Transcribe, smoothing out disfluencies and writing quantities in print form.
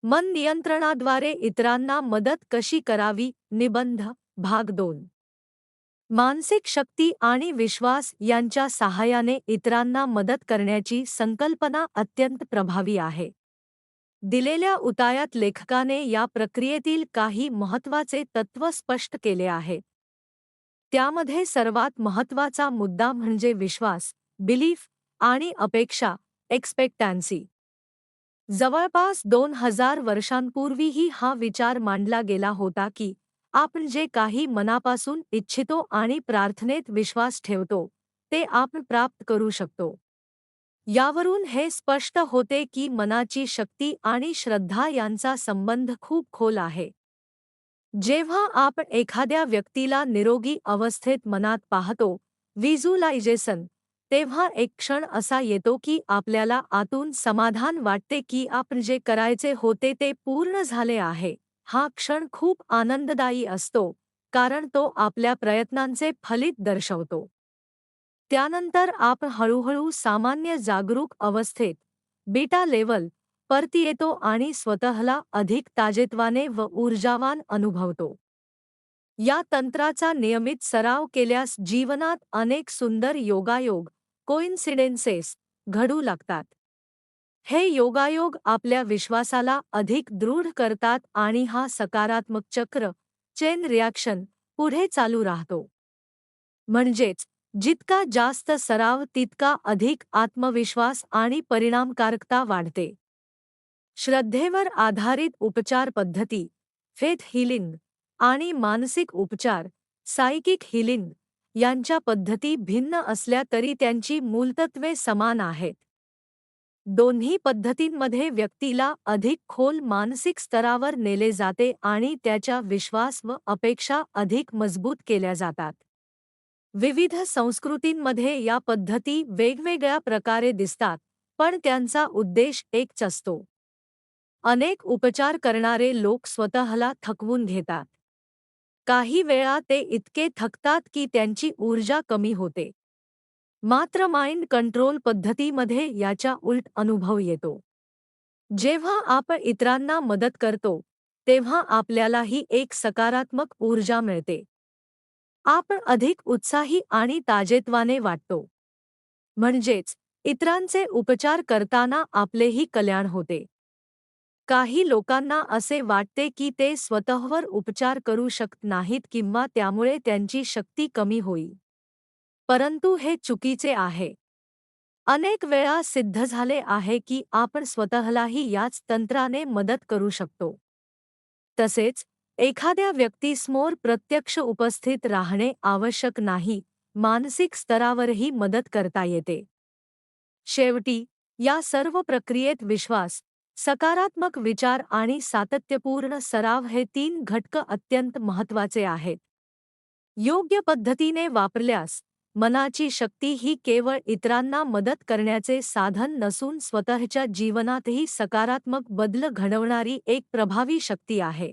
मन नियंत्रणाद्वारे इतरांना मदत कशी करावी. निबंध भाग 2. मानसिक शक्ती आणि विश्वास यांच्या सहाय्याने इतरांना मदत करण्याची संकल्पना अत्यंत प्रभावी आहे. दिलेल्या उतायात लेखकाने या प्रक्रियेतील काही महत्त्वाचे तत्त्व स्पष्ट केले आहेत. त्यामध्ये सर्वात महत्त्वाचा मुद्दा म्हणजे विश्वास, बिलीफ आणि अपेक्षा, एक्सपेक्टॅन्सी. जवळपास 2000 वर्षांपूर्वीही हा विचार मांडला गेला होता की आपण जे काही मनापासून इच्छितो आणि प्रार्थनेत विश्वास ठेवतो ते आपण प्राप्त करू शकतो. यावरून हे स्पष्ट होते की मनाची शक्ती आणि श्रद्धा यांचा संबंध खूप खोल आहे. जेव्हा आपण एखाद्या व्यक्तीला निरोगी अवस्थेत मनात पाहतो, व्हिज्युअलायझेशन, तेव्हा एक क्षण असा येतो की आपल्याला आतून समाधान वाटते की आपण जे करायचे होते ते पूर्ण झाले आहे. हा क्षण खूप आनंददायी असतो, कारण तो आपल्या प्रयत्नांचे फलित दर्शवतो. त्यानंतर आपण हळूहळू सामान्य जागरूक अवस्थेत, बीटा लेव्हल, परत येतो आणि स्वतःला अधिक ताजेतवाने व ऊर्जावान अनुभवतो. या तंत्राचा नियमित सराव केल्यास जीवनात अनेक सुंदर योगायोग, कोइन्सिडेन्सेस, घडू लागतात. हे योगायोग आपल्या विश्वासाला अधिक दृढ करतात आणि हा सकारात्मक चक्र, चेन रिॲक्शन, पुढे चालू राहतो. म्हणजेच जितका जास्त सराव तितका अधिक आत्मविश्वास आणि परिणामकारकता वाढते. श्रद्धेवर आधारित उपचार पद्धती, फेथ हीलिंग, आणि मानसिक उपचार, सायकिक हीलिंग, यांच्या पद्धती भिन्न असल्या तरी त्यांची मूलतत्वे समान आहेत. दोन्ही पद्धतींमध्ये व्यक्तीला अधिक खोल मानसिक स्तरावर नेले जाते आणि त्याच्या विश्वास व अपेक्षा अधिक मजबूत केल्या जातात. विविध संस्कृतींमध्ये या पद्धती वेगवेगळ्या प्रकारे दिसतात, पण त्यांचा उद्देश एकच असतो. अनेक उपचार करणारे लोक स्वतःला थकवून घेतात. काही वेळा ते इतके थकतात की त्यांची ऊर्जा कमी होते. मात्र माइंड कंट्रोल पद्धतीमध्ये याच्या उलट अनुभव येतो. जेव्हा आपण इतरांना मदत करतो, तेव्हा आपल्यालाही एक सकारात्मक ऊर्जा मिळते. आपण अधिक उत्साही आणि ताजेतवाने वाटतो. म्हणजेच इतरांचे उपचार करताना आपलेही कल्याण होते. काही लोकांना असे वाटते की ते स्वतःवर उपचार करू शकत नाहीत किंवा त्यामुळे त्यांची शक्ती कमी होईल. परंतु हे चुकीचे आहे. अनेक वेळा सिद्ध झाले आहे की आपण स्वतःलाही याच तंत्राने मदत करू शकतो. तसेच एखाद्या व्यक्तीसमोर प्रत्यक्ष उपस्थित राहणे आवश्यक नाही, मानसिक स्तरावरही मदत करता येते. शेवटी या सर्व प्रक्रियेत विश्वास, सकारात्मक विचार आणि सातत्यपूर्ण सराव हे 3 घटक अत्यंत महत्त्वाचे आहेत. योग्य पद्धतीने वापरल्यास मनाची शक्ती ही केवळ इतरांना मदत करण्याचे साधन नसून स्वतःच्या जीवनातही सकारात्मक बदल घडवणारी एक प्रभावी शक्ती आहे.